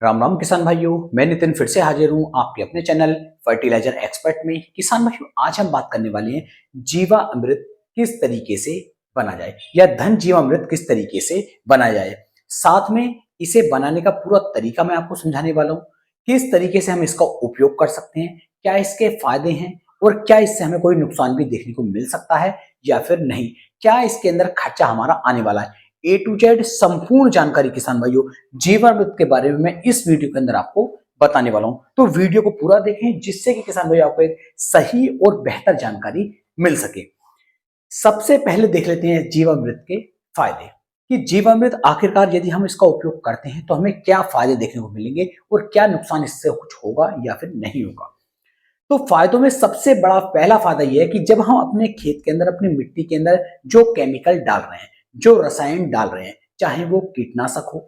राम राम किसान भाइयों, मैं नितिन फिर से हाजिर हूं आपके अपने चैनल फर्टिलाइजर एक्सपर्ट में। किसान भाइयों, आज हम बात करने वाले हैं जीवामृत किस तरीके से बना जाए या धन जीवामृत किस तरीके से बनाया जाए। साथ में इसे बनाने का पूरा तरीका मैं आपको समझाने वाला हूं। किस तरीके से हम इसका उपयोग कर सकते हैं, क्या इसके फायदे हैं और क्या इससे हमें कोई नुकसान भी देखने को मिल सकता है या फिर नहीं, क्या इसके अंदर खर्चा हमारा आने वाला है। ए टू जेड संपूर्ण जानकारी किसान भाइयों जीवामृत के बारे में मैं इस वीडियो के अंदर आपको बताने वाला हूं। तो वीडियो को पूरा देखें जिससे कि किसान भाइयों आपको एक सही और बेहतर जानकारी मिल सके। सबसे पहले देख लेते हैं जीवामृत के फायदे कि जीवामृत आखिरकार यदि हम इसका उपयोग करते हैं तो हमें क्या फायदे देखने को मिलेंगे और क्या नुकसान इससे कुछ होगा या फिर नहीं होगा। तो फायदों में सबसे बड़ा पहला फायदा यह है कि जब हम अपने खेत के अंदर, अपनी मिट्टी के अंदर जो केमिकल डाल रहे हैं, जो रसायन डाल रहे हैं, चाहे वो कीटनाशक हो,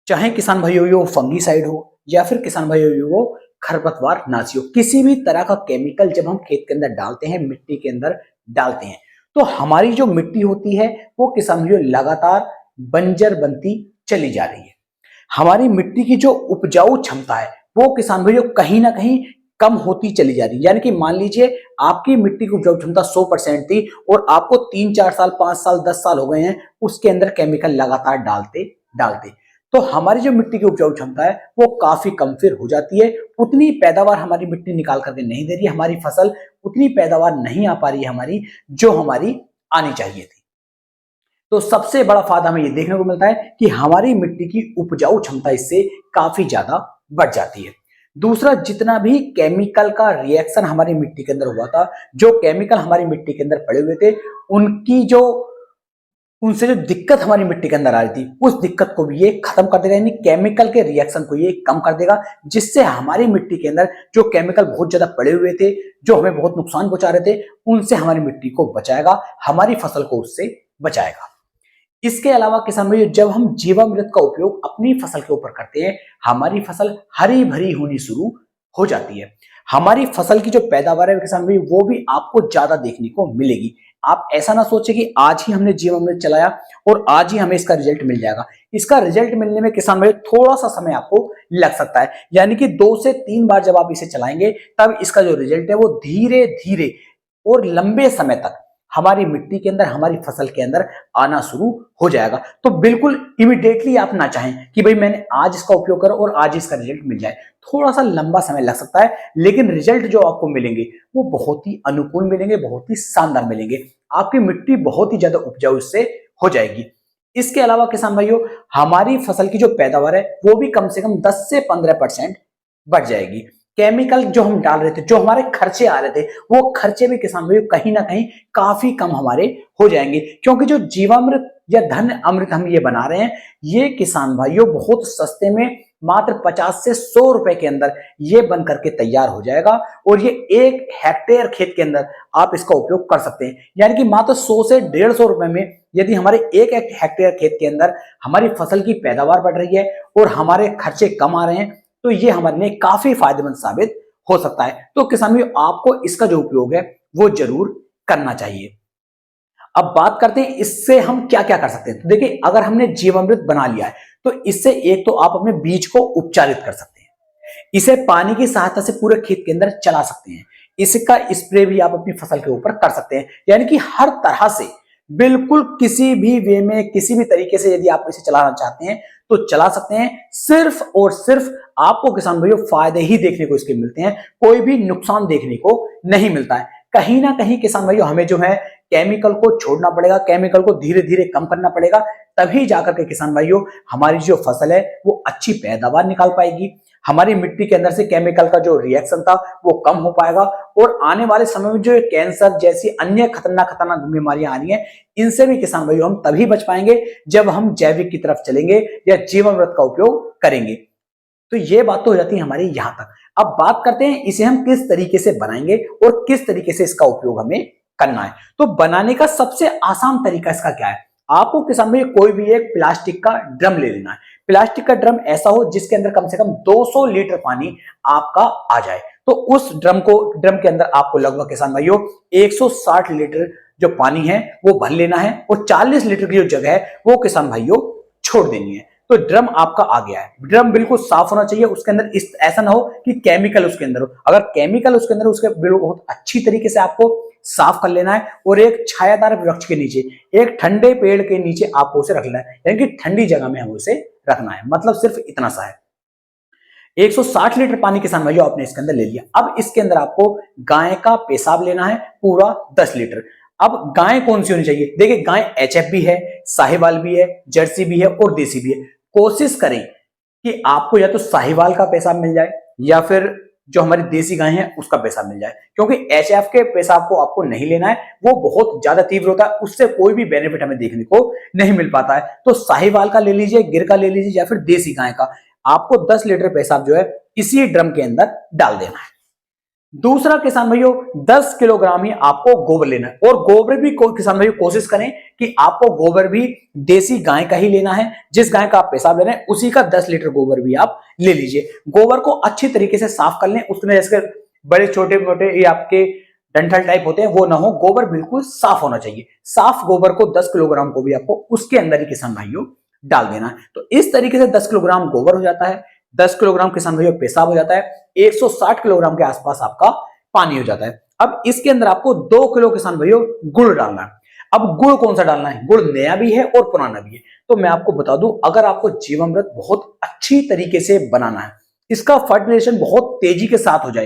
चाहे किसान भाइयों वो फंगीसाइड हो या फिर किसान भाइयों वो खरपतवार नाशी हो, किसी भी तरह का केमिकल जब हम खेत के अंदर डालते हैं, मिट्टी के अंदर डालते हैं, तो हमारी जो मिट्टी होती है वो किसान भाइयों लगातार बंजर बनती चली जा रही है। हमारी मिट्टी की जो उपजाऊ क्षमता है वो किसान भाइयों कहीं ना कहीं कम होती चली जा रही है। यानी कि मान लीजिए आपकी मिट्टी की उपजाऊ क्षमता 100% थी और आपको 3-4 साल, 5 साल, 10 साल हो गए हैं उसके अंदर केमिकल लगातार डालते डालते, तो हमारी जो मिट्टी की उपजाऊ क्षमता है वो काफी कम फिर हो जाती है। उतनी पैदावार हमारी मिट्टी निकाल करके नहीं दे रही है, हमारी फसल उतनी पैदावार नहीं आ पा रही है हमारी, जो हमारी आनी चाहिए थी। तो सबसे बड़ा फायदा हमें ये देखने को मिलता है कि हमारी मिट्टी की उपजाऊ क्षमता इससे काफी ज्यादा बढ़ जाती है। दूसरा, जितना भी केमिकल का रिएक्शन हमारी मिट्टी के अंदर हुआ था, जो केमिकल हमारी मिट्टी के अंदर पड़े हुए थे, उनसे जो दिक्कत हमारी मिट्टी के अंदर आ रही थी, उस दिक्कत को भी ये खत्म कर देगा। यानी केमिकल के रिएक्शन को ये कम कर देगा, जिससे हमारी मिट्टी के अंदर जो केमिकल बहुत ज्यादा पड़े हुए थे, जो हमें बहुत नुकसान पहुंचा रहे थे, उनसे हमारी मिट्टी को बचाएगा, हमारी फसल को उससे बचाएगा। इसके अलावा किसान भाई, जब हम जीवामृत का उपयोग अपनी फसल के ऊपर करते हैं, हमारी फसल हरी भरी होनी शुरू हो जाती है। हमारी फसल की जो पैदावार है किसान भाई, वो भी आपको ज्यादा देखने को मिलेगी। आप ऐसा ना सोचे कि आज ही हमने जीवामृत चलाया और आज ही हमें इसका रिजल्ट मिल जाएगा। इसका रिजल्ट मिलने में किसान भाई थोड़ा सा समय आपको लग सकता है। यानी कि 2 से 3 बार जब आप इसे चलाएंगे तब इसका जो रिजल्ट है वो धीरे धीरे और लंबे समय तक हमारी मिट्टी के अंदर, हमारी फसल के अंदर आना शुरू हो जाएगा। तो बिल्कुल इमीडिएटली आप ना चाहें कि भाई मैंने आज इसका उपयोग करा और आज इसका रिजल्ट मिल जाए। थोड़ा सा लंबा समय लग सकता है, लेकिन रिजल्ट जो आपको मिलेंगे वो बहुत ही अनुकूल मिलेंगे, बहुत ही शानदार मिलेंगे। आपकी मिट्टी बहुत ही ज्यादा उपजाऊ इससे हो जाएगी। इसके अलावा किसान भाइयों, हमारी फसल की जो पैदावार है वो भी कम से कम 10 से 15% बढ़ जाएगी। केमिकल जो हम डाल रहे थे, जो हमारे खर्चे आ रहे थे, वो खर्चे भी किसान भाइयों कहीं ना कहीं काफी कम हमारे हो जाएंगे, क्योंकि जो जीवामृत या धन अमृत हम ये बना रहे हैं, ये किसान भाइयों बहुत सस्ते में मात्र 50 से 100 रुपए के अंदर ये बन करके तैयार हो जाएगा और ये 1 हेक्टेयर खेत के अंदर आप इसका उपयोग कर सकते हैं। यानी कि मात्र 100 से 150 रुपए में यदि हमारे 1 हेक्टेयर खेत के अंदर हमारी फसल की पैदावार बढ़ रही है और हमारे खर्चे कम आ रहे हैं, तो ये हमारे लिए काफी फायदेमंद साबित हो सकता है। तो किसान भाइयों, आपको इसका जो उपयोग है वो जरूर करना चाहिए। अब बात करते हैं इससे हम क्या क्या कर सकते हैं। तो देखिए, अगर हमने जीवामृत बना लिया है तो इससे एक तो आप अपने बीज को उपचारित कर सकते हैं, इसे पानी की सहायता से पूरे खेत के अंदर चला सकते हैं, इसका स्प्रे भी आप अपनी फसल के ऊपर कर सकते हैं। यानी कि हर तरह से, बिल्कुल किसी भी वे में, किसी भी तरीके से यदि आप इसे चलाना चाहते हैं तो चला सकते हैं। सिर्फ और सिर्फ आपको किसान भाइयों फायदे ही देखने को इसके मिलते हैं, कोई भी नुकसान देखने को नहीं मिलता है। कहीं ना कहीं किसान भाइयों हमें जो है केमिकल को छोड़ना पड़ेगा, केमिकल को धीरे धीरे कम करना पड़ेगा, तभी जाकर के किसान भाइयों हमारी जो फसल है वो अच्छी पैदावार निकाल पाएगी। हमारी मिट्टी के अंदर से केमिकल का जो रिएक्शन था वो कम हो पाएगा और आने वाले समय में जो कैंसर जैसी अन्य खतरनाक बीमारियां आ रही हैं, इनसे भी किसान भाइयों हम तभी बच पाएंगे जब हम जैविक की तरफ चलेंगे या जीवामृत का उपयोग करेंगे। तो ये बात तो हो जाती है हमारी यहां तक। अब बात करते हैं इसे हम किस तरीके से बनाएंगे और किस तरीके से इसका उपयोग हमें करना है। तो बनाने का सबसे आसान तरीका इसका क्या है, आपको किसान भाई कोई भी एक प्लास्टिक का ड्रम ले लेना है। प्लास्टिक का ड्रम ऐसा हो जिसके अंदर कम से कम 200 लीटर पानी आपका आ जाए। तो उस ड्रम के अंदर आपको लगभग किसान भाइयों 160 लीटर जो पानी है वो भर लेना है और 40 लीटर की जो जगह है वो किसान भाइयों छोड़ देनी है। तो ड्रम आपका आ गया है। ड्रम बिल्कुल साफ होना चाहिए, उसके अंदर इस ऐसा ना हो कि केमिकल उसके अंदर हो। अगर केमिकल उसके अंदर, उसके बहुत अच्छी तरीके से आपको साफ कर लेना है और एक छायादार वृक्ष के नीचे, एक ठंडे पेड़ के नीचे आपको उसे रखना है, यानी कि ठंडी जगह में हमें उसे रखना है। मतलब सिर्फ इतना सा है। 160 लीटर पानी किसान भाइयों आपने इसके अंदर ले लिया। अब इसके अंदर आपको गाय का पेशाब लेना है पूरा 10 लीटर। अब गाय कौन सी होनी चाहिए? देखिए, गाय एचएफ भी है, साहिवाल भी है, जर्सी भी है और देसी भी है। कोशिश करें कि आपको या तो साहिवाल का पेशाब मिल जाए या फिर जो हमारी देसी गाय है उसका पेशाब मिल जाए, क्योंकि एचएफ के पेशाब को आपको नहीं लेना है, वो बहुत ज्यादा तीव्र होता है, उससे कोई भी बेनिफिट हमें देखने को नहीं मिल पाता है। तो साहिवाल का ले लीजिए, गिर का ले लीजिए या फिर देसी गाय का। आपको 10 लीटर पेशाब जो है इसी ड्रम के अंदर डाल देना है। दूसरा किसान भाइयों, 10 किलोग्राम ही आपको गोबर लेना है, और गोबर भी किसान भाइयों कोशिश करें कि आपको गोबर भी देसी गाय का ही लेना है। जिस गाय का आप पेशाब ले रहे हैं उसी का 10 लीटर गोबर भी आप ले लीजिए। गोबर को अच्छी तरीके से साफ कर लें, उसमें जैसे बड़े छोटे मोटे ये आपके डंठल टाइप होते हैं वो ना हो, गोबर बिल्कुल साफ होना चाहिए। साफ गोबर को 10 किलोग्राम को भी आपको उसके अंदर ही किसान भाइयों डाल देना है। तो इस तरीके से 10 किलोग्राम गोबर हो जाता है, 10 किलोग्राम किसान भाइयों पेशाब हो जाता है, 160 किलोग्राम के आसपास आपका पानी हो जाता है। अब इसके अंदर आपको 2 किलो किसान भाइयों गुड़ डालना है। अब गुड़ कौन सा डालना है? गुड़ नया भी है और पुराना भी है। तो मैं आपको बता दूं, अगर आपको जीवामृत बहुत अच्छी तरीके से बनाना है, इसका फर्टिलाइजेशन बहुत तेजी के साथ हो जाए,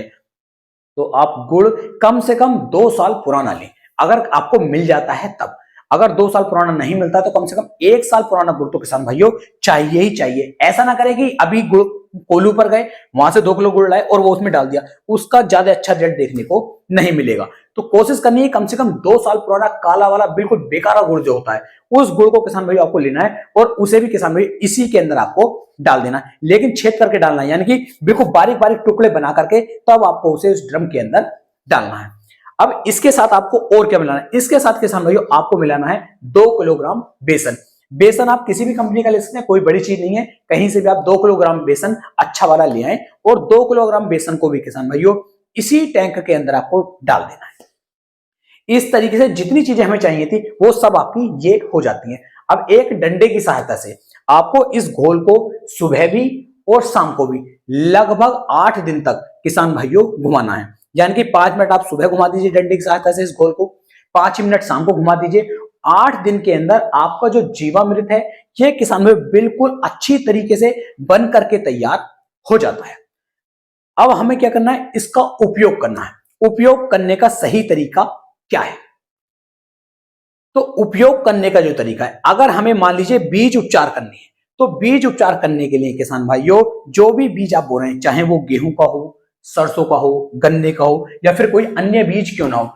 तो आप गुड़ कम से कम 2 साल पुराना लें। अगर आपको मिल जाता है तब, अगर 2 साल पुराना नहीं मिलता तो कम से कम 1 साल पुराना गुड़ तो किसान भाइयों चाहिए ही चाहिए। ऐसा ना करें कि अभी गुड़ कोल्हू पर गए, वहां से 2 किलो गुड़ लाए और वो उसमें डाल दिया, उसका ज्यादा अच्छा रिजल्ट देखने को नहीं मिलेगा। तो कोशिश करनी है कम से कम 2 साल पुराना काला वाला बिल्कुल बेकारा गुड़ जो होता है, उस गुड़ को किसान भाइयों आपको लेना है और उसे भी किसान भाइयों इसी के अंदर आपको डाल देना है। लेकिन छेद करके डालना है, यानी कि बिल्कुल बारीक बारीक टुकड़े बना करके तब आपको उसे उस ड्रम के अंदर डालना है। अब इसके साथ आपको और क्या मिलाना है? इसके साथ किसान भाइयों आपको मिलाना है 2 किलोग्राम बेसन। बेसन आप किसी भी कंपनी का ले सकते हैं, कोई बड़ी चीज नहीं है, कहीं से भी आप 2 किलोग्राम बेसन अच्छा वाला ले आए और 2 किलोग्राम बेसन को भी किसान भाइयों इसी टैंक के अंदर आपको डाल देना है। इस तरीके से जितनी चीजें हमें चाहिए थी वो सब आपकी ये हो जाती हैं। अब एक डंडे की सहायता से आपको इस घोल को सुबह भी और शाम को भी लगभग 8 दिन तक किसान भाइयों घुमाना है। यानी कि 5 मिनट आप सुबह घुमा दीजिए डंडे की सहायता से इस घोल को, 5 मिनट शाम को घुमा दीजिए। 8 दिन के अंदर आपका जो जीवामृत है ये किसान भाई बिल्कुल अच्छी तरीके से बन करके तैयार हो जाता है। अब हमें क्या करना है? इसका उपयोग करना है। उपयोग करने का सही तरीका क्या है? तो उपयोग करने का जो तरीका है, अगर हमें मान लीजिए बीज उपचार करनी है, तो बीज उपचार करने के लिए किसान भाइयों जो भी बीज आप बो रहे हैं, चाहे वो गेहूं का हो, सरसों का हो, गन्ने का हो या फिर कोई अन्य बीज क्यों ना हो,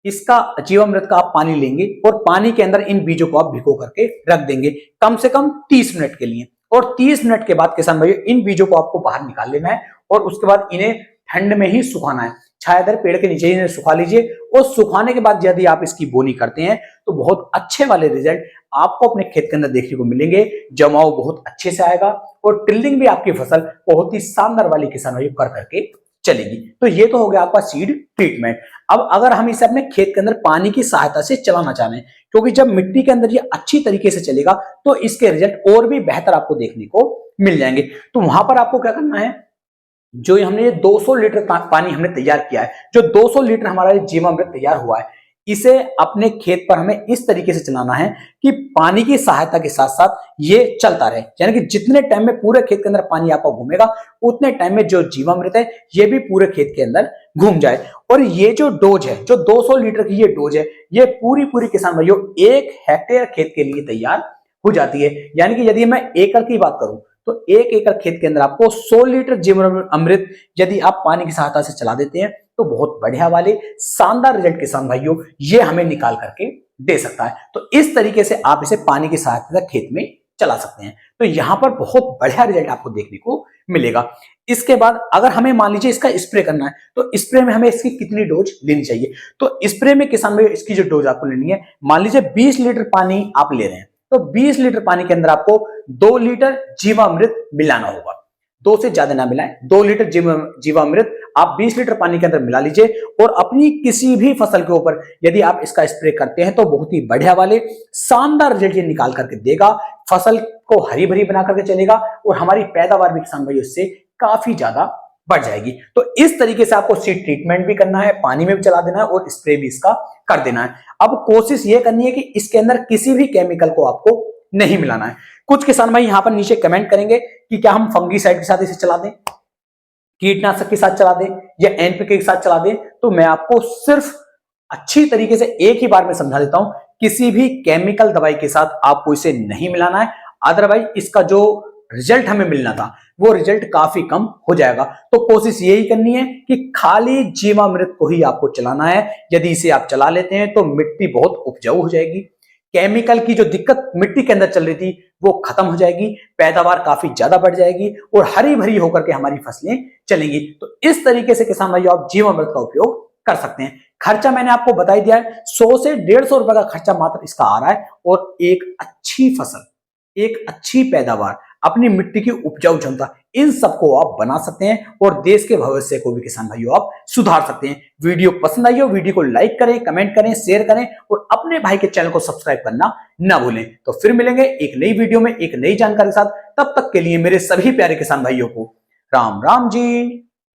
इसका जीवामृत का आप पानी लेंगे और पानी के अंदर इन बीजों को आप भिगो करके रख देंगे कम से कम 30 मिनट के लिए। और 30 मिनट के बाद किसान भाइयों इन बीजों को आपको बाहर निकाल लेना है और उसके बाद इन्हें ठंड में ही सुखाना है। छायादार पेड़ के नीचे इन्हें सुखा लीजिए और सुखाने के बाद यदि आप इसकी बोनी करते हैं तो बहुत अच्छे वाले रिजल्ट आपको अपने खेत के अंदर देखने को मिलेंगे। जमाव बहुत अच्छे से आएगा और टिल्डिंग भी आपकी फसल बहुत ही शानदार वाली किसान भाइयों कर करके चलेगी। तो ये तो हो गया आपका सीड ट्रीटमेंट। अब अगर हम इसे अपने खेत के अंदर पानी की सहायता से चलाना चाहें, क्योंकि जब मिट्टी के अंदर ये अच्छी तरीके से चलेगा तो इसके रिजल्ट और भी बेहतर आपको देखने को मिल जाएंगे। तो वहां पर आपको क्या करना है, जो हमने ये 200 लीटर पानी हमने तैयार किया है, जो 200 लीटर हमारा जीवामृत तैयार हुआ है, इसे अपने खेत पर हमें इस तरीके से चलाना है कि पानी की सहायता के साथ साथ ये चलता रहे। यानी कि जितने टाइम में पूरे खेत के अंदर पानी आपका घूमेगा उतने टाइम में जो जीवामृत है ये भी पूरे खेत के अंदर घूम जाए। और ये जो डोज है, जो 200 लीटर की ये डोज है, ये पूरी पूरी किसान भाइयों 1 हेक्टेयर खेत के लिए तैयार हो जाती है। यानी कि यदि मैं एकड़ की बात करूं तो 1 एकड़ खेत के अंदर आपको 100 लीटर जीवामृत यदि आप पानी की सहायता से चला देते हैं तो बहुत बढ़िया वाले शानदार रिजल्ट किसान भाइयों ये हमें निकाल करके दे सकता है। तो इस तरीके से आप इसे पानी की सहायता से खेत में चला सकते हैं। तो यहां पर बहुत बढ़िया रिजल्ट आपको देखने को मिलेगा। इसके बाद अगर हमें मान लीजिए इसका स्प्रे करना है तो स्प्रे में हमें इसकी कितनी डोज लेनी चाहिए? तो स्प्रे में किसान भाइयों इसकी जो डोज आपको लेनी है, मान लीजिए 20 लीटर पानी आप ले रहे हैं तो 20 लीटर पानी के अंदर आपको 2 लीटर जीवामृत मिलाना होगा। 2 से ज्यादा ना मिलाएं, 2 लीटर जीवामृत आप 20 लीटर पानी के अंदर मिला लीजिए और अपनी किसी भी फसल के ऊपर यदि आप इसका स्प्रे करते हैं तो बहुत ही बढ़िया वाले शानदार रिजल्ट ये निकाल करके देगा। फसल को हरी भरी बना करके चलेगा और हमारी पैदावार भी किसान भाई इससे काफी ज्यादा बढ़ जाएगी। तो इस तरीके से आपको सीड ट्रीटमेंट भी करना है, पानी में भी चला देना है और स्प्रे भी इसका कर देना है। अब कोशिश ये करनी है कि इसके अंदर किसी भी केमिकल को आपको नहीं मिलाना है। कुछ किसान भाई यहां पर नीचे कमेंट करेंगे कि क्या हम फंगीसाइड के साथ इसे चला दें, कीटनाशक के साथ चला दें या एनपीके के साथ चला दें। तो मैं आपको सिर्फ अच्छी तरीके से एक ही बार में समझा देता हूं, किसी भी केमिकल दवाई के साथ आपको इसे नहीं मिलाना है, अदरवाइज इसका जो रिजल्ट हमें मिलना था वो रिजल्ट काफी कम हो जाएगा। तो कोशिश यही करनी है कि खाली जीवामृत को ही आपको चलाना है। यदि इसे आप चला लेते हैं तो मिट्टी बहुत उपजाऊ हो जाएगी, केमिकल की जो दिक्कत मिट्टी के अंदर चल रही थी वो खत्म हो जाएगी, पैदावार काफी ज्यादा बढ़ जाएगी और हरी भरी होकर के हमारी फसलें चलेंगी। तो इस तरीके से किसान भाइयों आप जीवामृत का उपयोग कर सकते हैं। खर्चा मैंने आपको बता ही दिया है, 100 से 150 रुपए का खर्चा मात्र इसका आ रहा है और एक अच्छी फसल, एक अच्छी पैदावार, अपनी मिट्टी की उपजाऊ क्षमता, इन सबको आप बना सकते हैं और देश के भविष्य को भी किसान भाइयों आप सुधार सकते हैं। वीडियो पसंद आई हो, वीडियो को लाइक करें, कमेंट करें, शेयर करें और अपने भाई के चैनल को सब्सक्राइब करना ना भूलें। तो फिर मिलेंगे एक नई वीडियो में एक नई जानकारी के साथ। तब तक के लिए मेरे सभी प्यारे किसान भाइयों को राम राम जी।